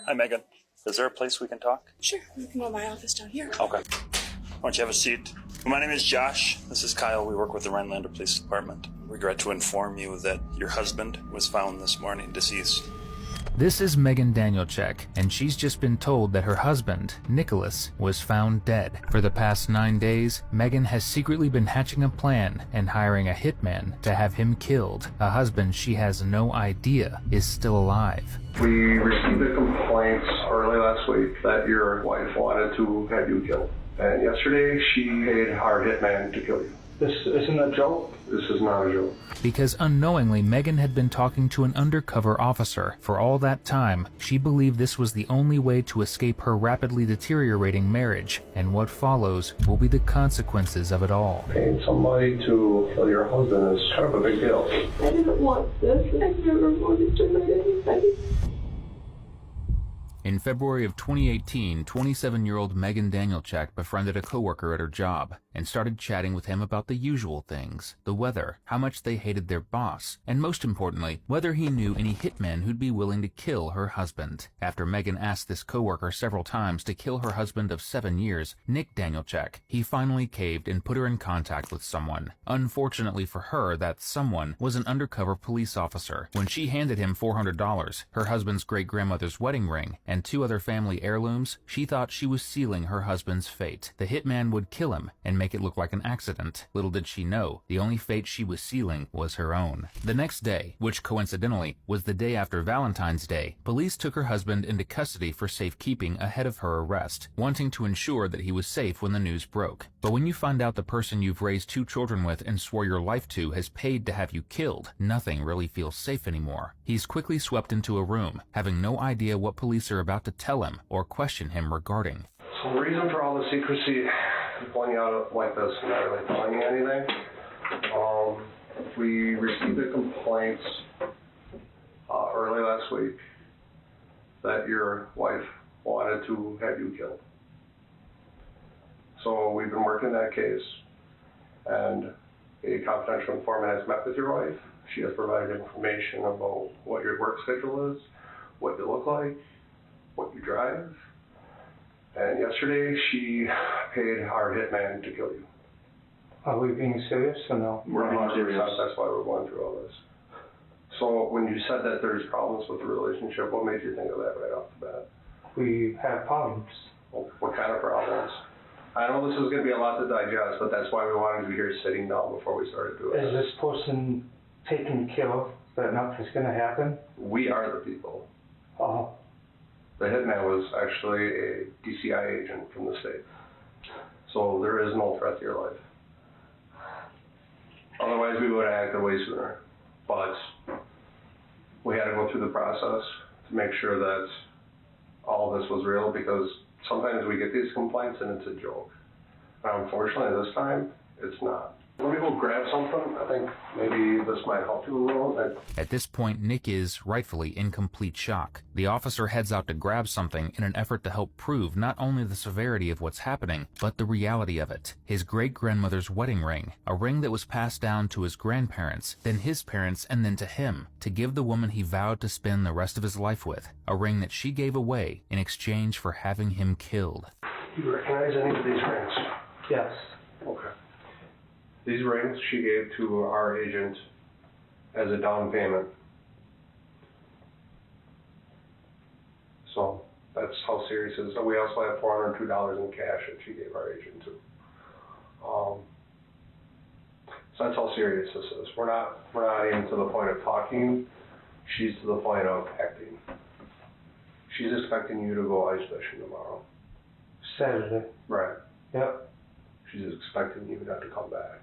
Hi, Megan. Is there a place we can talk? Sure, you can go to my office down here. Okay. Why don't you have a seat? My name is Josh. This is Kyle. We work with the Rhinelander Police Department. Regret to inform you that your husband was found this morning deceased. This is Megan Danielchek, and she's just been told that her husband, Nicholas, was found dead. For the past 9 days, Megan has secretly been hatching a plan and hiring a hitman to have him killed, a husband she has no idea is still alive. We received a complaint early last week that your wife wanted to have you killed. And yesterday, she paid our hitman to kill you. This isn't a joke? This is not a joke. Because unknowingly, Megan had been talking to an undercover officer. For all that time, she believed this was the only way to escape her rapidly deteriorating marriage, and what follows will be the consequences of it all. Paying somebody to kill your husband is kind of a big deal. I didn't want this. I never wanted to hurt anybody. In February of 2018, 27-year-old Megan Danielchek befriended a coworker at her job and started chatting with him about the usual things, the weather, how much they hated their boss, and most importantly, whether he knew any hitmen who'd be willing to kill her husband. After Megan asked this coworker several times to kill her husband of 7 years, Nick Danielchek, he finally caved and put her in contact with someone. Unfortunately for her, that someone was an undercover police officer. When she handed him $400, her husband's great-grandmother's wedding ring, and 2 other family heirlooms, she thought she was sealing her husband's fate. The hitman would kill him and make it look like an accident. Little did she know, the only fate she was sealing was her own. The next day, which coincidentally was the day after Valentine's Day, police took her husband into custody for safekeeping ahead of her arrest, wanting to ensure that he was safe when the news broke. But when you find out the person you've raised 2 children with and swore your life to has paid to have you killed, nothing really feels safe anymore. He's quickly swept into a room, having no idea what police are about to tell him or question him regarding. So the reason for all the secrecy, pointing out like this and not really telling you anything, we received a complaint early last week that your wife wanted to have you killed. So we've been working that case, and a confidential informant has met with your wife. She has provided information about what your work schedule is, what you look like, what you drive, and yesterday she paid our hitman to kill you. Are we being serious or no? We're being serious. That's why we're going through all this. So when you said that there's problems with the relationship, what made you think of that right off the bat? We have problems. Well, what kind of problems? I know this is going to be a lot to digest, but that's why we wanted to be here sitting down before we started doing Is this person taken care of that nothing's going to happen? We are the people. Oh. The hitman was actually a DCI agent from the state. So there is no threat to your life. Otherwise, we would have acted way sooner. But we had to go through the process to make sure that all of this was real, because sometimes we get these complaints and it's a joke. And unfortunately, this time, it's not. Let me go grab something. I think maybe this might help you a little. At this point, Nick is, rightfully, in complete shock. The officer heads out to grab something in an effort to help prove not only the severity of what's happening, but the reality of it. His great-grandmother's wedding ring, a ring that was passed down to his grandparents, then his parents, and then to him, to give the woman he vowed to spend the rest of his life with, a ring that she gave away in exchange for having him killed. You recognize any of these rings? Yes. Okay. These rings she gave to our agent as a down payment. So that's how serious it is. So we also have $402 in cash that she gave our agent too. So that's how serious this is. We're not even to the point of talking. She's to the point of acting. She's expecting you to go ice fishing tomorrow. Saturday. Right. Yep. She's expecting you not to come back.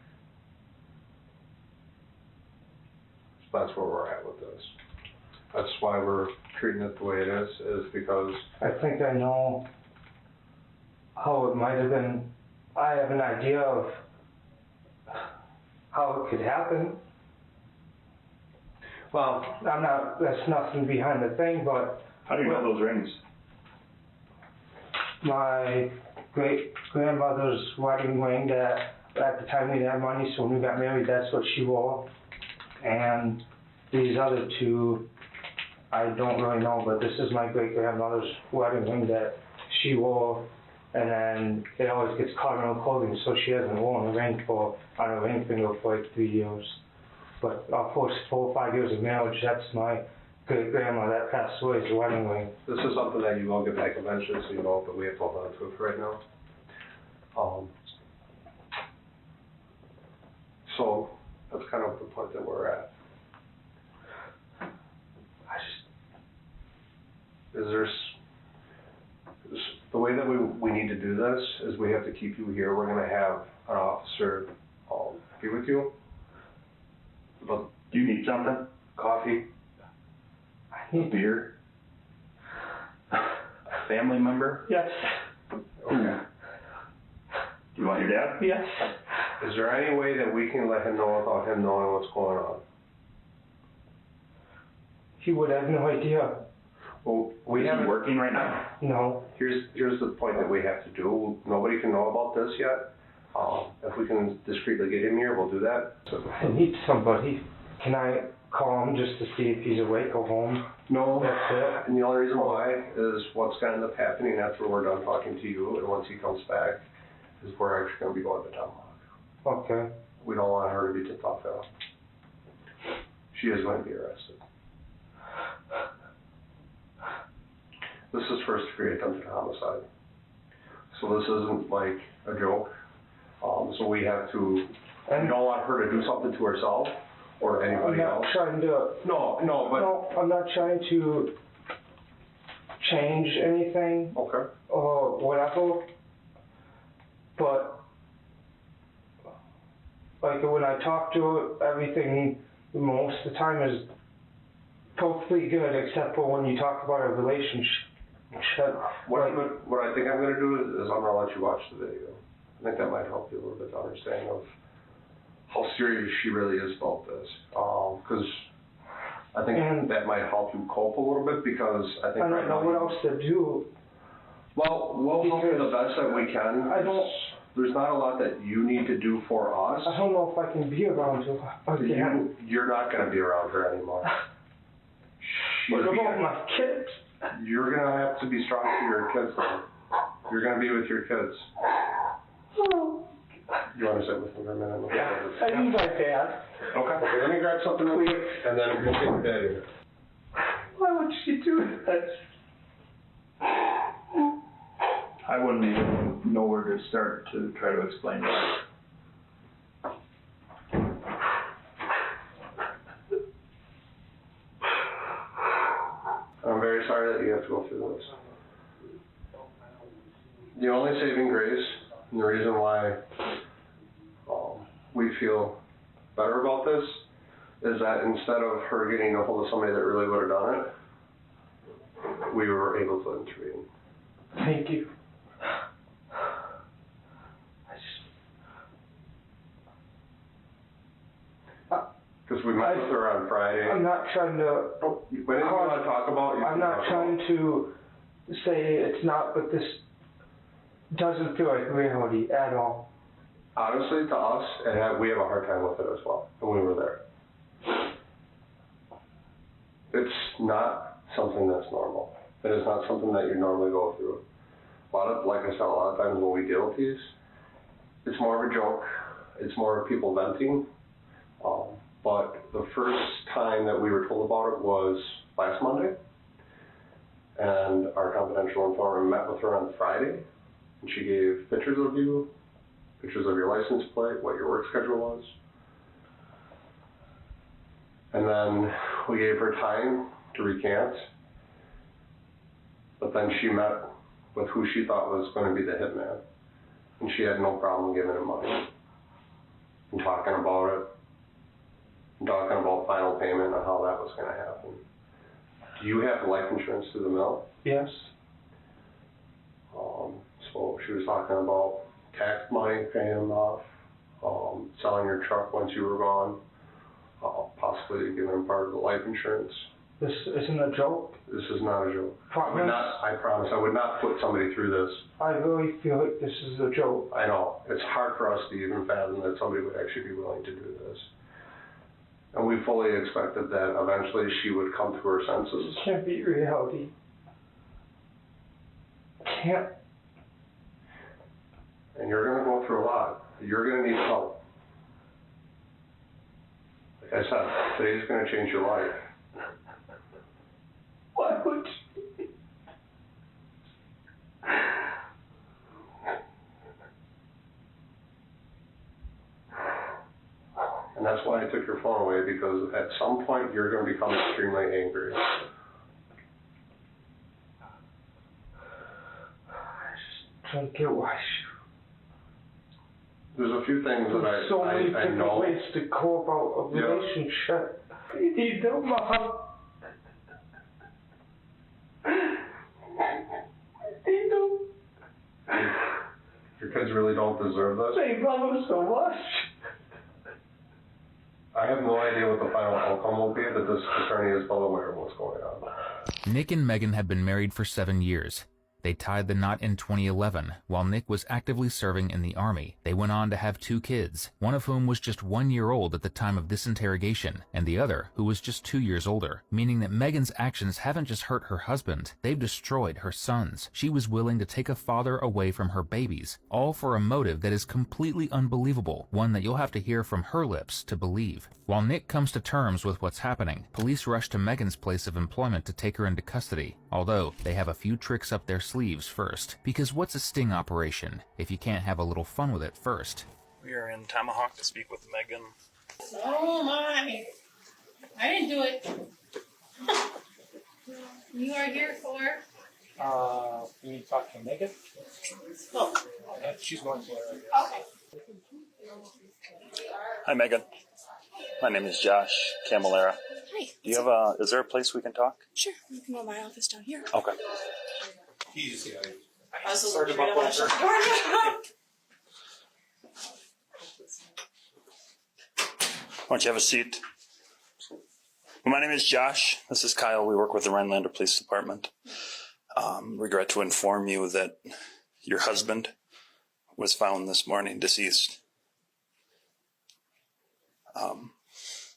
That's where we're at with this. That's why we're treating it the way it is because... I think I know how it might have been. I have an idea of how it could happen. Well, that's nothing behind the thing, but... How do you know those rings? My great-grandmother's wedding ring that at the time we didn't have money, so when we got married, that's what she wore. And these other 2, I don't really know, but this is my great-grandmother's wedding ring that she wore, and then it always gets caught in her clothing, so she hasn't worn a ring on her ring finger for like 3 years. But our first 4 or 5 years of marriage, that's my great-grandma that passed away's wedding ring. This is something that you will get back eventually, so you know, but we have to hold on to it for right now. So that's kind of the point that we're at. The way that we need to do this is we have to keep you here. We're gonna have an officer be with you. But Do you need something? coffee? I need Beer? A family member? Yes. Okay. Do you want your dad? Yes. Is there any way that we can let him know without him knowing what's going on? He would have no idea. Well, we Is he haven't. working right now? No. Here's the point that we have to do. Nobody can know about this yet. If we can discreetly get him here, we'll do that. I need somebody. Can I call him just to see if he's awake or home? No, That's it. and the only reason why is what's going to end up happening after we're done talking to you, and once he comes back, is we're actually going to be going to town hall. Okay. We don't want her to be tipped off at all. She is going to be arrested. This is first degree attempted homicide. So this isn't like a joke. So we have to, we don't want her to do something to herself or to I'm anybody not else. trying to. No, but. No, I'm not trying to change anything Okay. or whatever. But like when I talk to her, everything most of the time is perfectly good, except for when you talk about a relationship. What I think I'm going to do is I'm going to let you watch the video. I think that might help you a little bit to understand of how serious she really is about this. Because I think that might help you cope a little bit, because I think I don't know what else to do. Well, we'll help you the best that we can. There's not a lot that you need to do for us. I don't know if I can be around her again. You're not going to be around her anymore. What about my kids? You're going to have to be strong for your kids now. You're going to be with your kids. You want to sit with them for a minute? Yeah. I need my dad. Okay, let me grab something real quick, and then we'll get your dad in here. Why would she do that? I wouldn't even know where to start to try to explain that. I'm very sorry that you have to go through this. The only saving grace, and the reason why we feel better about this, is that instead of her getting a hold of somebody that really would have done it, we were able to intervene. Thank you. Because we met with her on Friday. I'm not trying to. Whatever you want to talk about, I'm not trying to say it's not, but this doesn't feel like reality at all. Honestly, to us, we have a hard time with it as well, and we were there. It's not something that's normal. It is not something that you normally go through. Like I said, a lot of times when we deal with these, it's more of a joke. It's more of people venting. But the first time that we were told about it was last Monday, and our confidential informant met with her on Friday, and she gave pictures of you, pictures of your license plate, what your work schedule was. And then we gave her time to recant, but then she met with who she thought was going to be the hitman, and she had no problem giving him money and talking about it, and talking about final payment and how that was going to happen. Do you have life insurance through the mill? Yes. So she was talking about tax money, paying them off, selling your truck once you were gone, possibly giving them part of the life insurance. This isn't a joke. This is not a joke. Promise? I promise, I would not put somebody through this. I really feel like this is a joke. I know, it's hard for us to even fathom that somebody would actually be willing to do this. And we fully expected that eventually she would come to her senses. Can't beat reality. Can't. And you're going to go through a lot. You're going to need help. Like I said, today's going to change your life. Why would you? And that's why I took your phone away, because at some point you're going to become extremely angry. I just don't get why she... There's a few things that There's so many I different know. ways to go about a relationship. You know, Mom. You know. Your kids really don't deserve this. They love him so much. I have no idea what the final outcome will be, but this attorney is well aware of what's going on. Nick and Megan have been married for 7 years. They tied the knot in 2011, while Nick was actively serving in the Army. They went on to have 2 kids, one of whom was just 1 year old at the time of this interrogation, and the other who was just 2 years older, meaning that Megan's actions haven't just hurt her husband, they've destroyed her sons. She was willing to take a father away from her babies, all for a motive that is completely unbelievable, one that you'll have to hear from her lips to believe. While Nick comes to terms with what's happening, police rush to Megan's place of employment to take her into custody, although they have a few tricks up their sleeves first, because what's a sting operation if you can't have a little fun with it first? We are in Tomahawk to speak with Megan. Oh my! I didn't do it. You are here for? You need to talk to Megan? Oh, She's going to her. okay. Hi, Megan. My name is Josh Camilera. Hi. Do you have is there a place we can talk? Sure. You can go to my office down here. Okay. I was just looking right at my Why don't you have a seat? My name is Josh. This is Kyle. We work with the Rhinelander Police Department. Regret to inform you that your husband was found this morning deceased.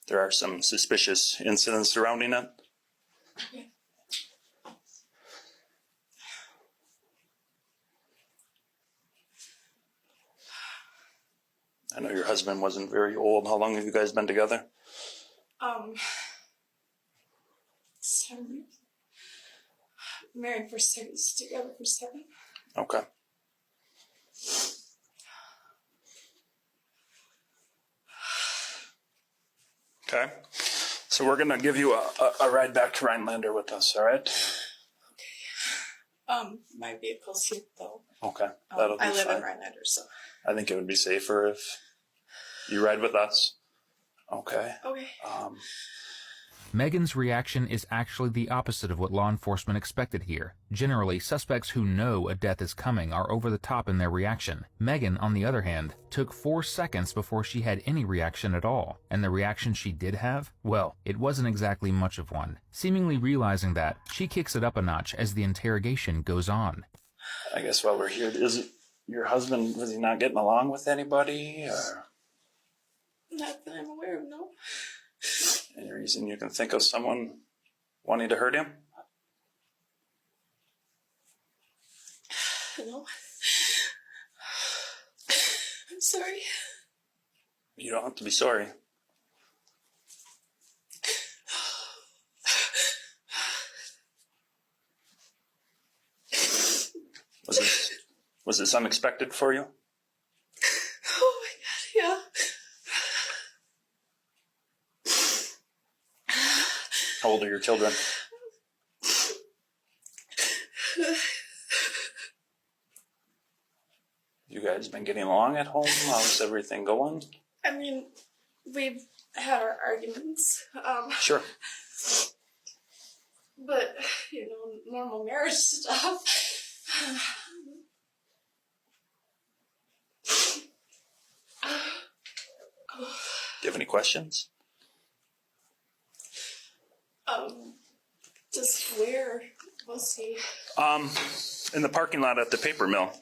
There are some suspicious incidents surrounding it. I know your husband wasn't very old. How long have you guys been together? 7 years. Married for 6, together for 7. Okay. Okay. So we're going to give you a ride back to Rhinelander with us, all right? My vehicle's here though. Okay. That'll be I live fine. in Rhinelander, so. I think it would be safer if you ride with us. Okay. Okay. Megan's reaction is actually the opposite of what law enforcement expected here. Generally, suspects who know a death is coming are over the top in their reaction. Megan, on the other hand, took 4 seconds before she had any reaction at all. And the reaction she did have? Well, it wasn't exactly much of one. Seemingly realizing that, she kicks it up a notch as the interrogation goes on. I guess while we're here, is it your husband, was he not getting along with anybody? Or Not that I'm aware of, no. any reason you can think of someone wanting to hurt him? No. I'm sorry. You don't have to be sorry. Was this unexpected for you? Oh my God, yeah. How old are your children? You guys been getting along at home? How's everything going? I mean, we've had our arguments. Sure. But, you know, normal marriage stuff. Do you have any questions? Just where was he? In the parking lot at the paper mill.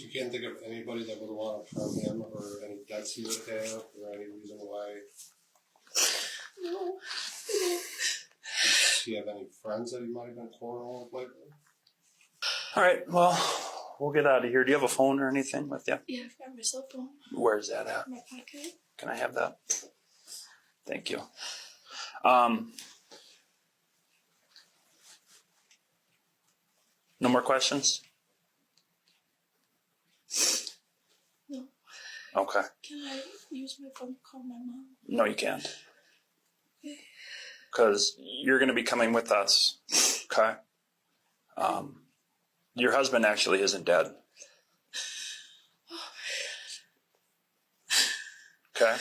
So you can't think of anybody that would want to harm him, or any debts he would have, or any reason why? No. Does he have any friends that he might have been quarreling with lately? All right, well, we'll get out of here. Do you have a phone or anything with you? Yeah, I've got my cell phone Where's that at? in my pocket. Can I have that? Thank you. No more questions? No. Okay. Can I use my phone to call my mom? No, you can't. Because you're going to be coming with us. Okay? Your husband actually isn't dead. Okay? Okay.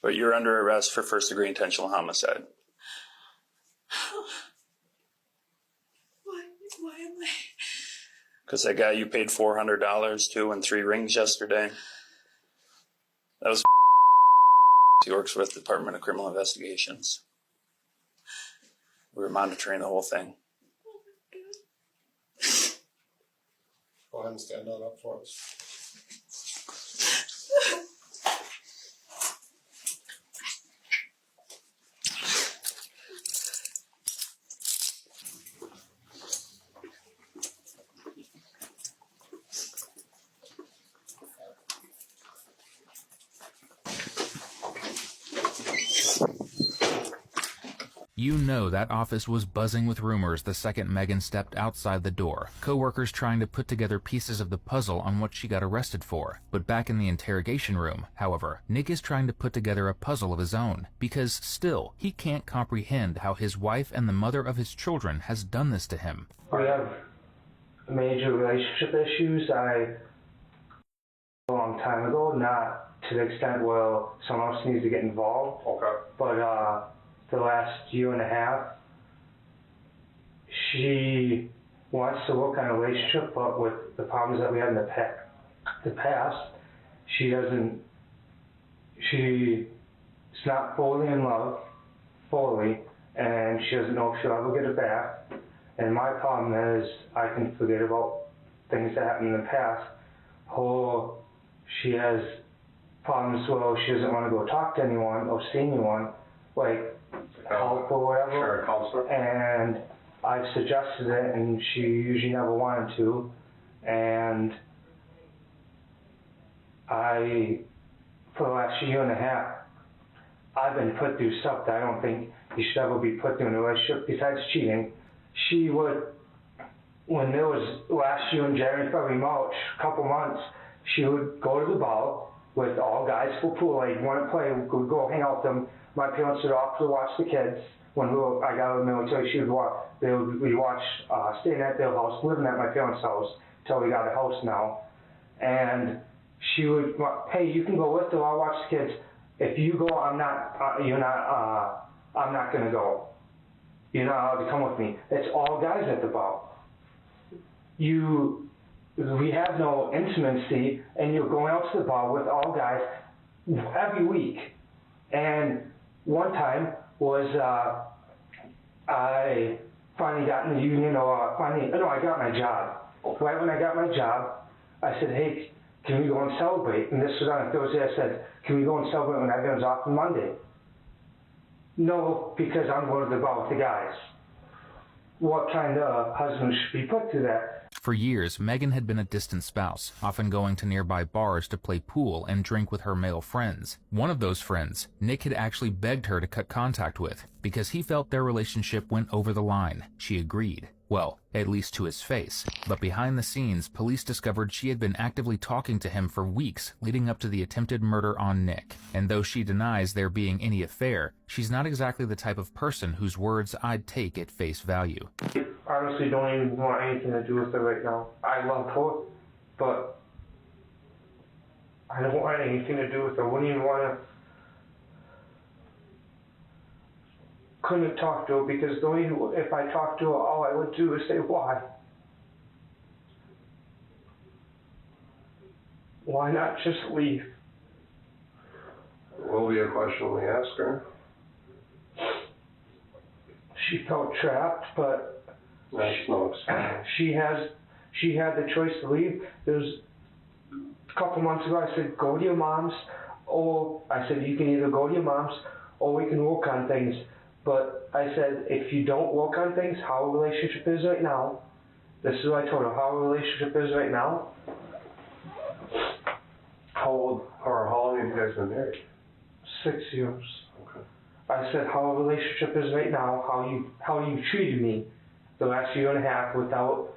But you're under arrest for first-degree intentional homicide. Why am I? Because that guy you paid $400 to and 3 rings yesterday, that was he works with the Department of Criminal Investigations. We were monitoring the whole thing. Go ahead and stand on up for us. You know that office was buzzing with rumors the second Megan stepped outside the door. Coworkers trying to put together pieces of the puzzle on what she got arrested for. But back in the interrogation room, however, Nick is trying to put together a puzzle of his own. Because still, he can't comprehend how his wife and the mother of his children has done this to him. We have major relationship issues. A long time ago, not to the extent where someone else needs to get involved. Okay. But the last year and a half, she wants to work on a relationship, but with the problems that we had in the past, she's not fully in love, and she doesn't know if she'll ever get it back. And my problem is, I can forget about things that happened in the past. She has problems where she doesn't want to go talk to anyone or see anyone, like help or whatever. Sure, a counselor. And I've suggested it, and she usually never wanted to. And for the last year and a half, I've been put through stuff that I don't think you should ever be put through in a relationship besides cheating. She would, when there was last year in January, February, March, a couple months, she would go to the bar with all guys for pool. Like, want to play, would go hang out with them. My parents would offer to watch the kids. When I got out of the military, we'd watch, staying at their house, living at my parents' house, till we got a house now. And she would, hey, you can go with her, I'll watch the kids. If you go, I'm not gonna go. You're not allowed to come with me. It's all guys at the bar. We have no intimacy, and you're going out to the bar with all guys every week. And one time was I finally got in the union, I got my job. Right when I got my job, I said, hey, can we go and celebrate? And this was on a Thursday. I said, can we go and celebrate when I've been off on Monday? No, because I'm going to the bar with the guys. What kind of husband should be put through that? For years, Megan had been a distant spouse, often going to nearby bars to play pool and drink with her male friends. One of those friends, Nick had actually begged her to cut contact with, because he felt their relationship went over the line. She agreed. Well, at least to his face. But behind the scenes, police discovered she had been actively talking to him for weeks leading up to the attempted murder on Nick. And though she denies there being any affair, she's not exactly the type of person whose words I'd take at face value. I honestly don't even want anything to do with her right now. I love her, but I don't want anything to do with her. Wouldn't even want to. Couldn't talk to her because if I talked to her, all I would do is say, why? Why not just leave? Will be a question we ask her. she felt trapped, but That's no excuse. she had the choice to leave. There was a couple months ago, I said, go to your mom's, or I said, you can either go to your mom's, or we can work on things. But I said, if you don't work on things, how our relationship is right now, this is what I told her, how our relationship is right now. How long have you guys been married? 6 years. Okay. I said, how our relationship is right now, how you treated me the last year and a half without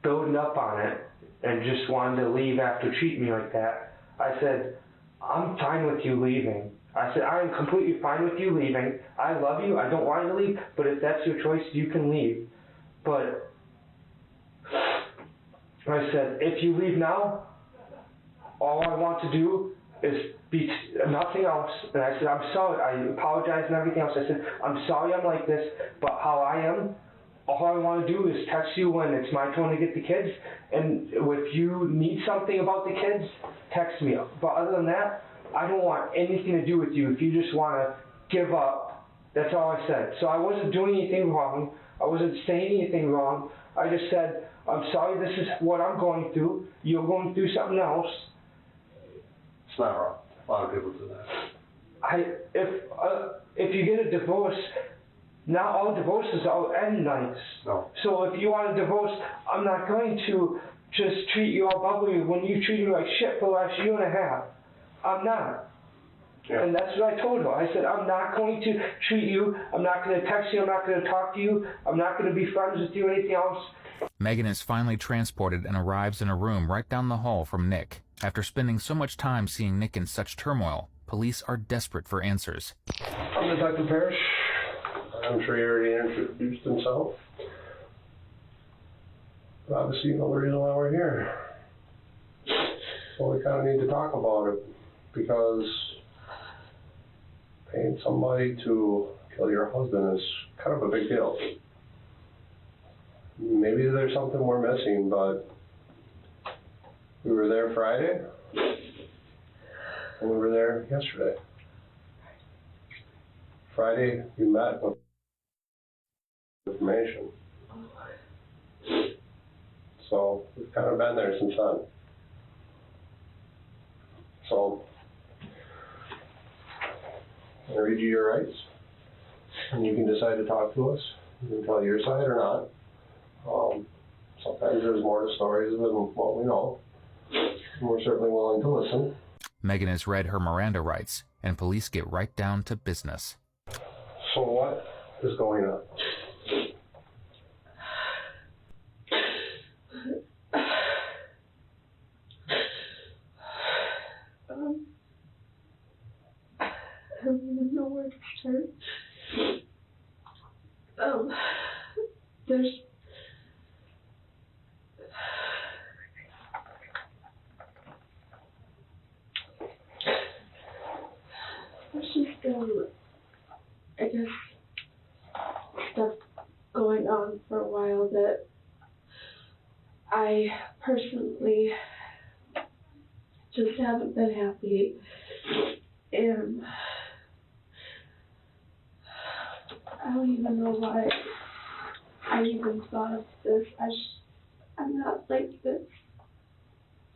building up on it and just wanted to leave after treating me like that. I said, I'm fine with you leaving. I said, I am completely fine with you leaving. I love you. I don't want you to leave, but if that's your choice, you can leave. But I said, if you leave now, all I want to do is be nothing else. And I said, I'm sorry. I apologize and everything else. I said, I'm sorry I'm like this, but how I am, all I want to do is text you when it's my turn to get the kids. And if you need something about the kids, text me. But other than that, I don't want anything to do with you. If you just want to give up, that's all I said. So I wasn't doing anything wrong. I wasn't saying anything wrong. I just said, I'm sorry, this is what I'm going through. You're going through something else. It's not wrong. A lot of people do that. If you get a divorce, not all divorces end nice. No. So if you want a divorce, I'm not going to just treat you all bubbly when you treat me like shit for the last year and a half. I'm not. Yeah. And that's what I told her. I said, I'm not going to treat you. I'm not going to text you. I'm not going to talk to you. I'm not going to be friends with you or anything else. Megan is finally transported and arrives in a room right down the hall from Nick. After spending so much time seeing Nick in such turmoil, police are desperate for answers. I'm Detective Parrish. I'm sure you already introduced himself. But obviously you know the reason why we're here. So we kind of need to talk about it, because paying somebody to kill your husband is kind of a big deal. Maybe there's something we're missing, but we were there Friday, and we were there yesterday. Friday, you met with information. So we've kind of been there since then. So I'm gonna read you your rights, and you can decide to talk to us. You can tell your side or not. Sometimes there's more to stories than what we know. And we're certainly willing to listen. Megan has read her Miranda rights, and police get right down to business. So what is going on? I don't even know where to start. There's just I guess, stuff going on for a while that I personally just haven't been happy, and I don't even know why I even thought of this. I'm not like this,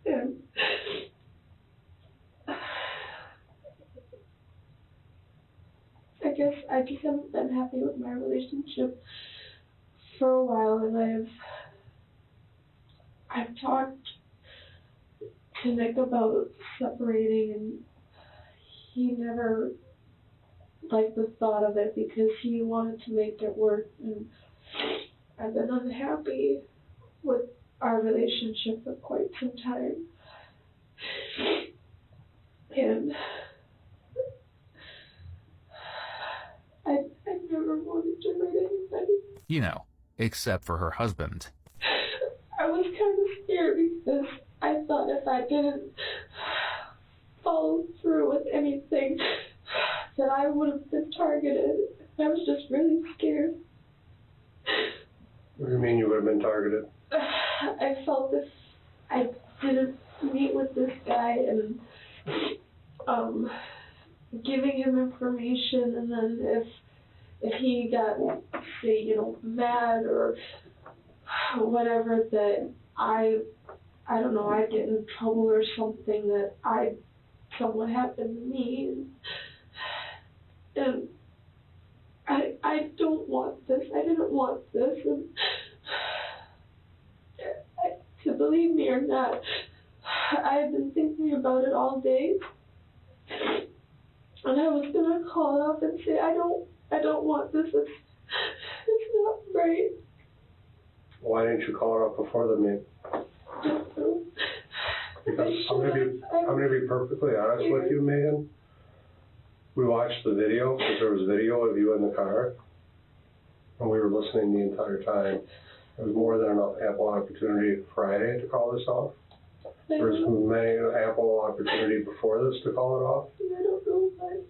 and I guess I just haven't been happy with my relationship for a while, and I've talked to Nick about separating, and he never liked the thought of it because he wanted to make it work, and I've been unhappy with our relationship for quite some time. And I never wanted to hurt anybody. You know, except for her husband. I was kind of scared because I thought if I didn't follow through with anything, that I would have been targeted. I was just really scared. What do you mean you would have been targeted? I felt if I didn't meet with this guy and giving him information, and then if if he got, say, you know, mad or whatever, that I don't know, I'd get in trouble or something, that something happened to me, and I don't want this. I didn't want this, and to believe me or not, I've been thinking about it all day, and I was gonna call up and say I don't want this. It's not right. Why didn't you call her up before the meeting? Because I'm gonna be perfectly honest with you, Megan. We watched the video, because there was video of you in the car, and we were listening the entire time. There was more than enough ample opportunity Friday to call this off. There was many ample opportunity before this to call it off. I don't know why.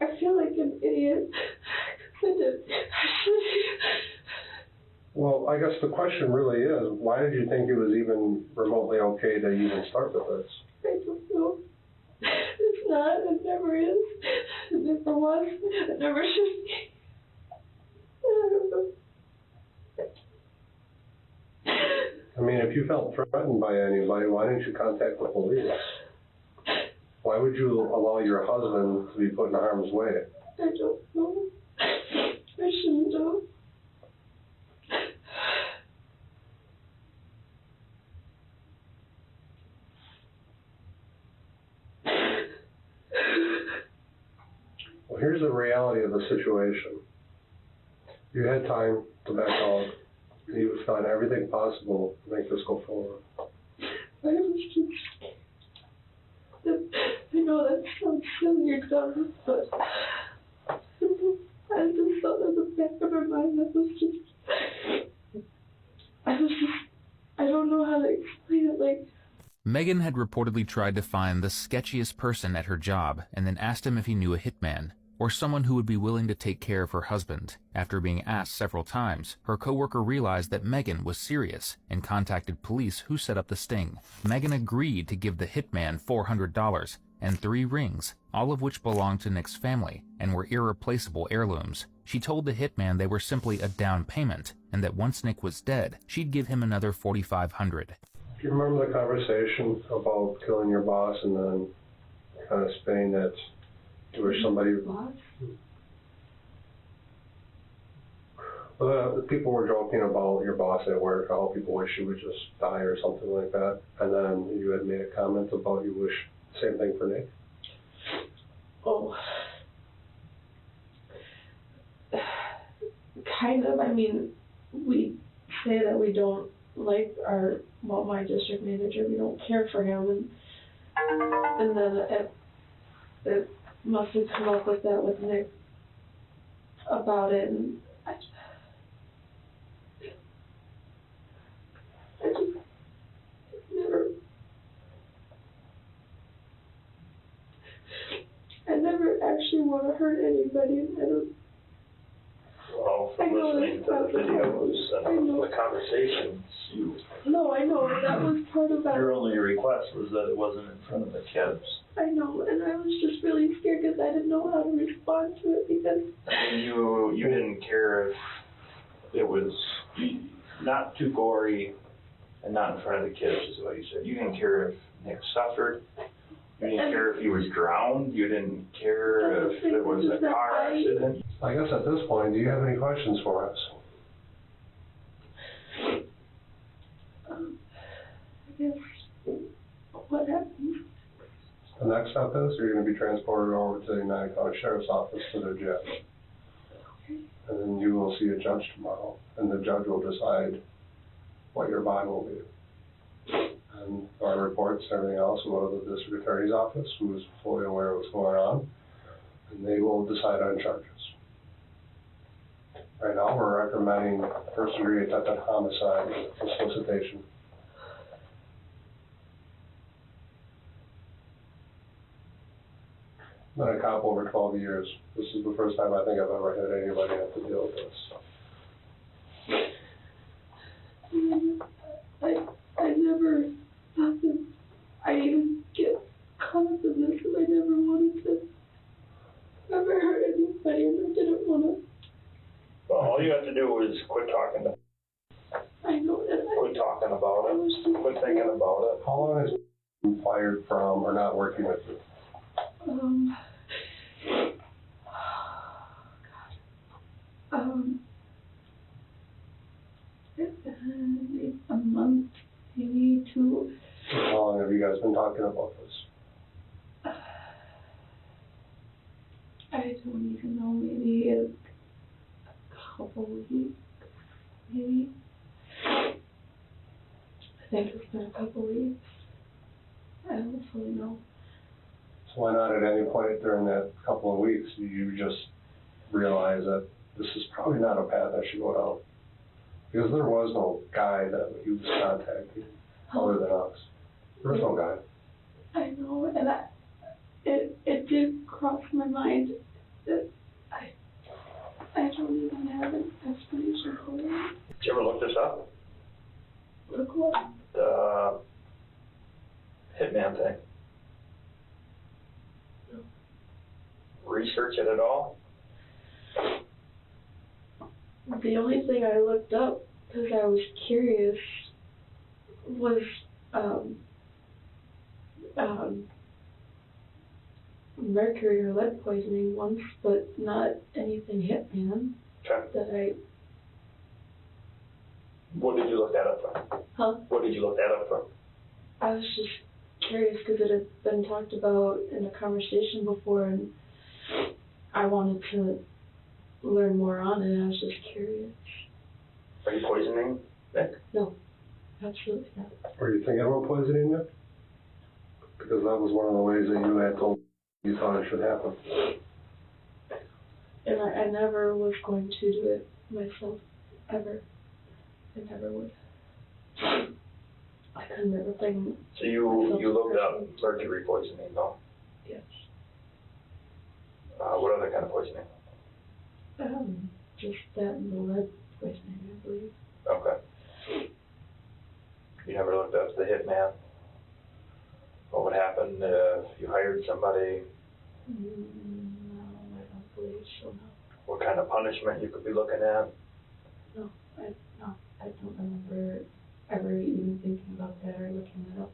I feel like an idiot. Well, I guess the question really is, why did you think it was even remotely okay to even start with this? I don't know. It's not. It never is. It never was. It never should be. I don't know. I mean, if you felt threatened by anybody, why didn't you contact the police? Why would you allow your husband to be put in harm's way? I don't know. I shouldn't have. Well, here's the reality of the situation. You had time to back out. You've done everything possible to make this go forward. I was just, I know that sounds silly or dumb, but I just thought in the back of my mind I don't know how to explain it, like. Megan had reportedly tried to find the sketchiest person at her job and then asked him if he knew a hitman, or someone who would be willing to take care of her husband. After being asked several times, her coworker realized that Megan was serious and contacted police, who set up the sting. Megan agreed to give the hitman $400 and 3 rings, all of which belonged to Nick's family and were irreplaceable heirlooms. She told the hitman they were simply a down payment, and that once Nick was dead, she'd give him another $4,500. Do you remember the conversation about killing your boss and then kind of spinning that you wish somebody... Boss? Well, the people were joking about your boss at work, how people wish you would just die or something like that. And then you had made a comment about you wish the same thing for Nick. Oh. Kind of. I mean, we say that we don't like my district manager, we don't care for him, and then it must have come up with that with Nick about it, and I never actually want to hurt anybody, and I don't. Well, from listening to the videos and the conversations, No, I know, that was part of that. your only request was that it wasn't in front of the kids. I know, and I was just really scared because I didn't know how to respond to it, because And you didn't care if it was not too gory and not in front of the kids, is what you said. You didn't care if Nick suffered. You didn't care if he was drowned. You didn't care if there was a car accident. I guess at this point, do you have any questions for us? I guess what happened? The next step is you're going to be transported over to the United County Sheriff's Office to their jail. And then you will see a judge tomorrow, and the judge will decide what your bond will be. And our reports and everything else will go to the district attorney's office, who is fully aware of what's going on, and they will decide on charges. Right now, we're recommending first-degree attempted homicide with solicitation. Been a cop over 12 years. This is the first time I think I've ever had anybody have to deal with this. I never thought that I'd even get cause of this, and I never wanted to ever hurt anybody, and I didn't want to. Well, all you have to do is quit talking I know that quit talking about I it, was just quit thinking about it. How long has he been fired from or not working with you? Maybe a month, maybe two. How long have you guys been talking about this? I don't even know, maybe a couple weeks, maybe. I think it's been a couple weeks. I don't fully know. So why not at any point during that couple of weeks do you just realize that this is probably not a path I should go down? Because there was no guy that he was contacting other than us. There was no guy. I know, and it did cross my mind that I don't even have an explanation for it. Did you ever look this up? Look what? The Hitman thing? No. Research it at all? The only thing I looked up, because I was curious, was mercury or lead poisoning once, but not anything Hitman Okay. that I, What did you look that up from? huh? What did you look that up from? I was just curious because it had been talked about in a conversation before, and I wanted to learn more on it. I was just curious. Are you poisoning Nick? No, absolutely not. Were you thinking about poisoning it? Because that was one of the ways that you had told you thought it should happen. And I never was going to do it myself, ever. I never would. I could never bring. So you looked up mercury poisoning, though? Yes. What other kind of poisoning? Just that and the lead poisoning, I believe. Okay. You never looked up the Hitman? What would happen if you hired somebody? No, I don't believe so, no. What kind of punishment you could be looking at? No, I don't remember ever even thinking about that or looking it up.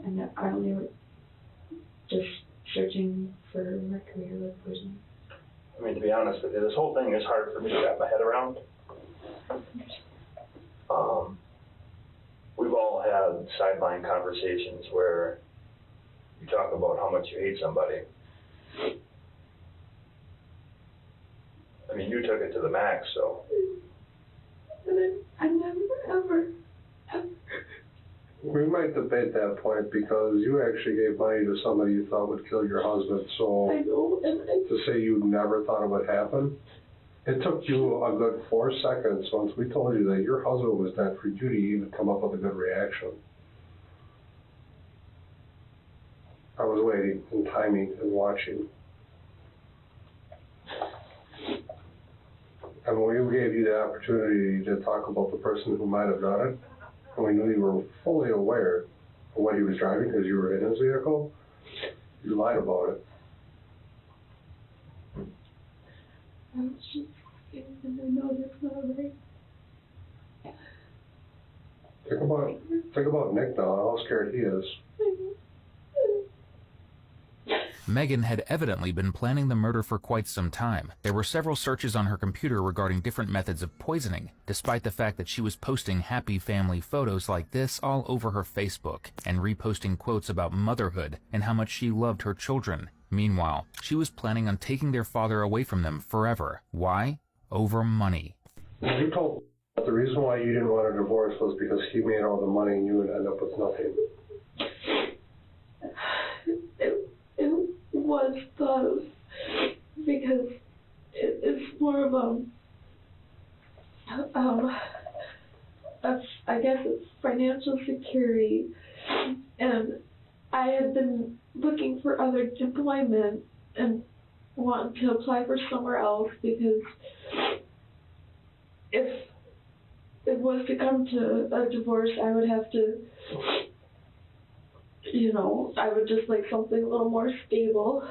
And I only was just searching for mercury or lead poisoning. I mean, to be honest with you, this whole thing is hard for me to wrap my head around. We've all had sideline conversations where you talk about how much you hate somebody. I mean, you took it to the max, so. And I never, ever. We might debate that point because you actually gave money to somebody you thought would kill your husband, so I know, and to say you never thought it would happen, it took you a good 4 seconds once we told you that your husband was dead for you to even come up with a good reaction. I was waiting and timing and watching. And when we gave you the opportunity to talk about the person who might have done it, and we knew you were fully aware of what he was driving because you were in his vehicle, you lied about it. I was just scared, and I know that's not right. Think about Nick now, how scared he is. Megan had evidently been planning the murder for quite some time. There were several searches on her computer regarding different methods of poisoning, despite the fact that she was posting happy family photos like this all over her Facebook and reposting quotes about motherhood and how much she loved her children. Meanwhile, she was planning on taking their father away from them forever. Why? Over money. You told the reason why you didn't want a divorce was because he made all the money and you would end up with nothing. It was thought of because it's more of I guess it's financial security, and I had been looking for other employment and wanting to apply for somewhere else because if it was to come to a divorce, I would have to you know, I would just like something a little more stable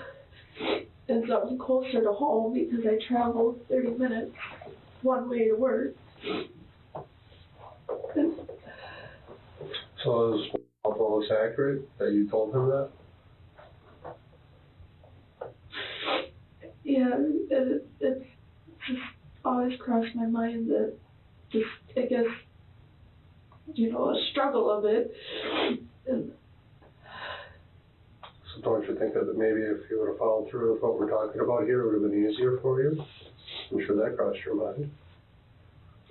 and something closer to home because I travel 30 minutes one way to work. And So is all this accurate that you told him that? yeah, it's just always crossed my mind that just, I guess, you know, a struggle of it. And So don't you think that maybe if you would have followed through with what we're talking about here, it would have been easier for you? I'm sure that crossed your mind.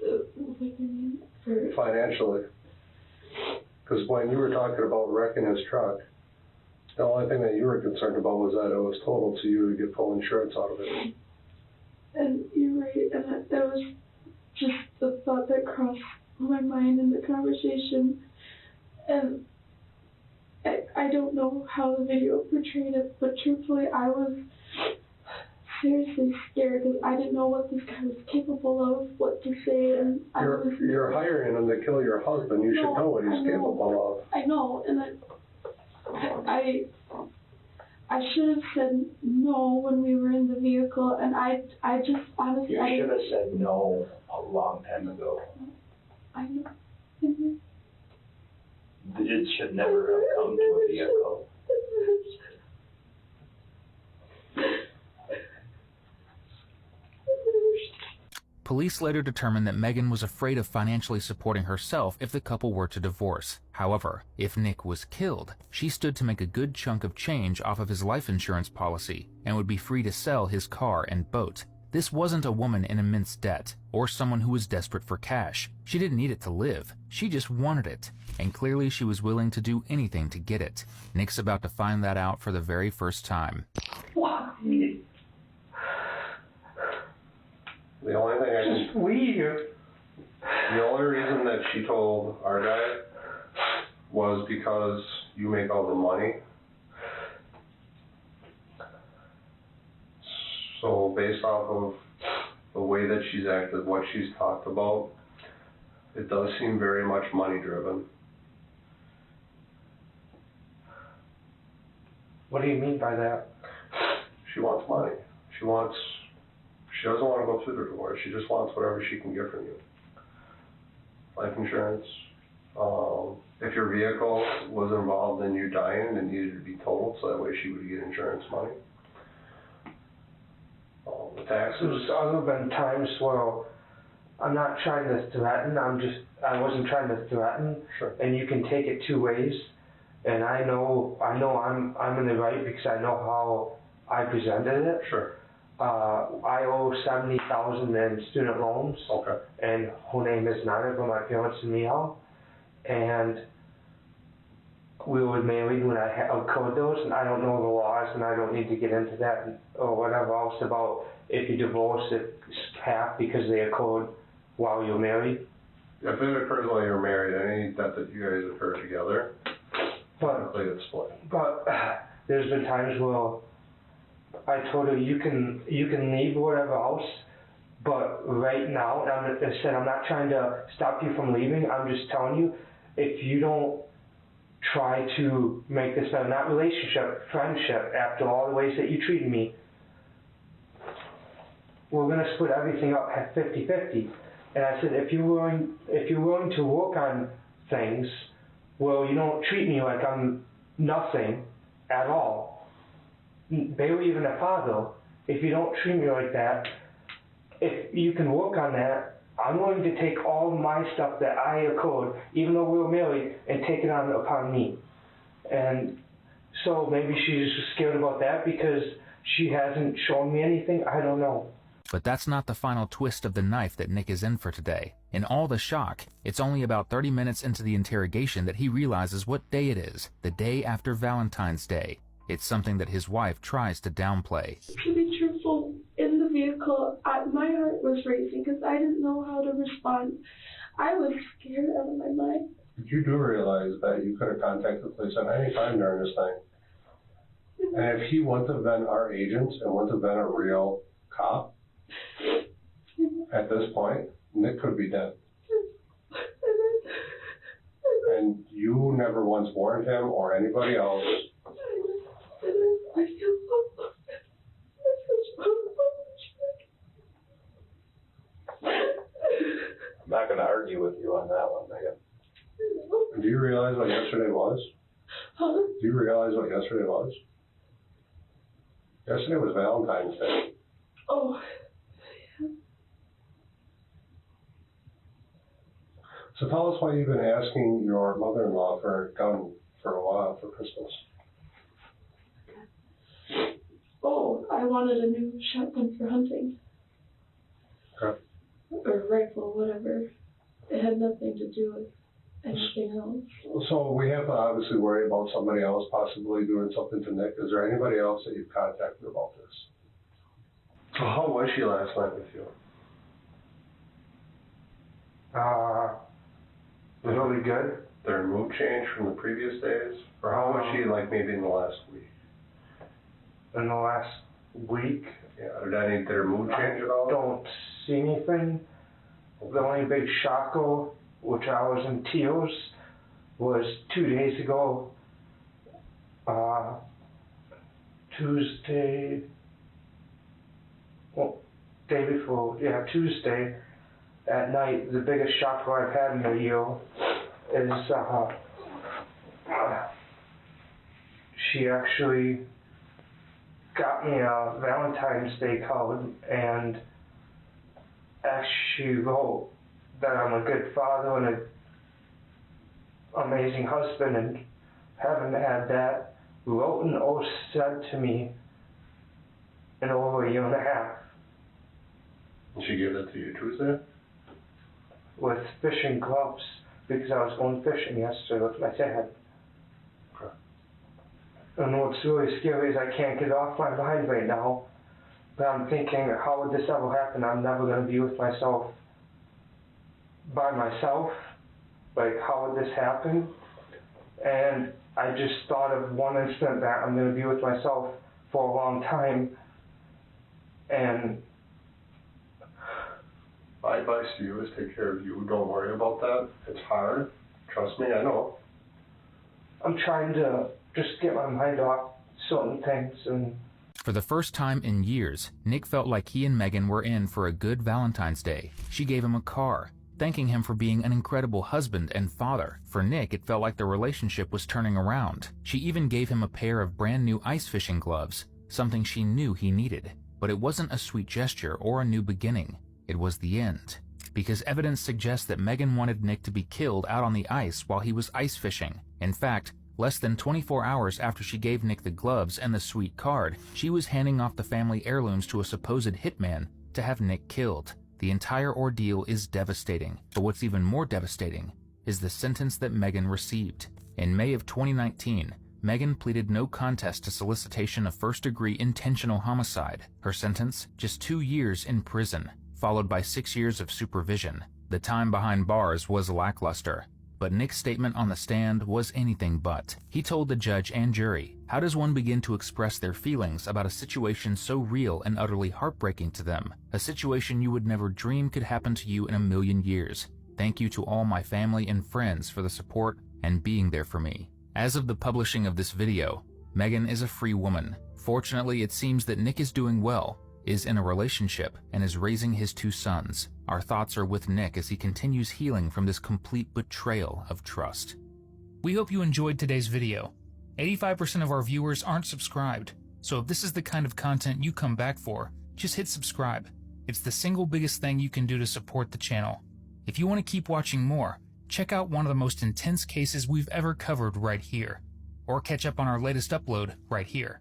what do you mean? For, Financially. Because when you were talking about wrecking his truck, the only thing that you were concerned about was that it was totaled, so you would get full insurance out of it. and you're right, and that was just the thought that crossed my mind in the conversation. And I don't know how the video portrayed it, but truthfully, I was seriously scared because I didn't know what this guy was capable of, what to say, and You're hiring him to kill your husband. You should know what he's capable of. I know, and I should have said no when we were in the vehicle, and I just honestly. You should have said no a long time ago. I know. Mhm. It should never have come to a vehicle. Police later determined that Megan was afraid of financially supporting herself if the couple were to divorce. However, if Nick was killed, she stood to make a good chunk of change off of his life insurance policy and would be free to sell his car and boat. This wasn't a woman in immense debt or someone who was desperate for cash. She didn't need it to live. She just wanted it. And clearly she was willing to do anything to get it. Nick's about to find that out for the very first time. The only thing I can... Just leave. The only reason that she told our guy was because you make all the money. So based off of the way that she's acted, what she's talked about, it does seem very much money driven. What do you mean by that? She wants money. She doesn't want to go through the divorce. She just wants whatever she can get from you. Life insurance. If your vehicle was involved in you dying and needed to be totaled, so that way she would get insurance money. The taxes. There's other been times where I'm not trying to threaten. I wasn't trying to threaten. Sure. And you can take it two ways. And I know I'm in the right because I know how I presented it. Sure. I owe $70,000 in student loans. Okay. And her name is on it, but my parents and me all. And we were married when I occurred those, and I don't know the laws, and I don't need to get into that or whatever else about if you divorce, it's half because they occurred while you're married. If it occurs while you're married, any debt that you guys incur together, But technically it's split. But there's been times where I told her you can leave whatever else, but right now, and I said I'm not trying to stop you from leaving. I'm just telling you, if you don't try to make this better, not relationship, friendship, after all the ways that you treated me, we're gonna split everything up at 50-50. And I said, if you're willing to work on things, well, you don't treat me like I'm nothing at all, barely even a father. If you don't treat me like that, if you can work on that, I'm willing to take all my stuff that I occurred, even though we were married, and take it on upon me. And so maybe she's scared about that because she hasn't shown me anything. I don't know. But that's not the final twist of the knife that Nick is in for today. In all the shock, it's only about 30 minutes into the interrogation that he realizes what day it is, the day after Valentine's Day. It's something that his wife tries to downplay. To be truthful, in the vehicle, my heart was racing because I didn't know how to respond. I was scared out of my mind. You do realize that you could have contacted the police at any time during this thing. And if he wouldn't have been our agent and wouldn't have been a real cop, at this point, Nick could be dead. and you never once warned him or anybody else. I feel so lost. I'm not gonna argue with you on that one, Megan. Do you realize what yesterday was? Huh? Do you realize what yesterday was? Yesterday was Valentine's Day. Oh. So tell us why you've been asking your mother-in-law for a gun for a while for Christmas. Oh, I wanted a new shotgun for hunting. Okay. Or rifle, whatever. It had nothing to do with anything else. So we have to obviously worry about somebody else possibly doing something to Nick. Is there anybody else that you've contacted about this? So how was she last night with you? Really good. Did her mood change from the previous days? Or how was she like maybe in the last week? In the last week, Yeah, did her mood change at all? I don't see anything. The only big shocker, which I was in tears, was 2 days ago, Tuesday, Tuesday at night. The biggest shocker I've had in a year is she actually got me a Valentine's Day card and actually wrote that I'm a good father and an amazing husband, and haven't had that written or said to me in over a year and a half. And she gave that to you Tuesday? With fishing gloves, because I was going fishing yesterday with my dad. Okay. And what's really scary is I can't get off my mind right now. But I'm thinking, how would this ever happen? I'm never going to be with myself by myself. Like, how would this happen? And I just thought of one instant that I'm going to be with myself for a long time. And My advice to you is take care of you. Don't worry about that. It's hard. Trust me, I know. I'm trying to just get my mind off certain things. And For the first time in years, Nick felt like he and Megan were in for a good Valentine's Day. She gave him a car, thanking him for being an incredible husband and father. For Nick, it felt like the relationship was turning around. She even gave him a pair of brand new ice fishing gloves, something she knew he needed. But it wasn't a sweet gesture or a new beginning. It was the end. Because evidence suggests that Megan wanted Nick to be killed out on the ice while he was ice fishing. In fact, less than 24 hours after she gave Nick the gloves and the sweet card, she was handing off the family heirlooms to a supposed hitman to have Nick killed. The entire ordeal is devastating, but what's even more devastating is the sentence that Megan received. In May of 2019, Megan pleaded no contest to solicitation of first-degree intentional homicide. Her sentence, just 2 years in prison, followed by 6 years of supervision. The time behind bars was lackluster, but Nick's statement on the stand was anything but. He told the judge and jury, how does one begin to express their feelings about a situation so real and utterly heartbreaking to them? A situation you would never dream could happen to you in a million years. Thank you to all my family and friends for the support and being there for me. As of the publishing of this video, Megan is a free woman. Fortunately, it seems that Nick is doing well, is in a relationship, and is raising his 2 sons. Our thoughts are with Nick as he continues healing from this complete betrayal of trust. We hope you enjoyed today's video. 85% of our viewers aren't subscribed, so if this is the kind of content you come back for, just hit subscribe. It's the single biggest thing you can do to support the channel. If you want to keep watching more, check out one of the most intense cases we've ever covered right here, or catch up on our latest upload right here.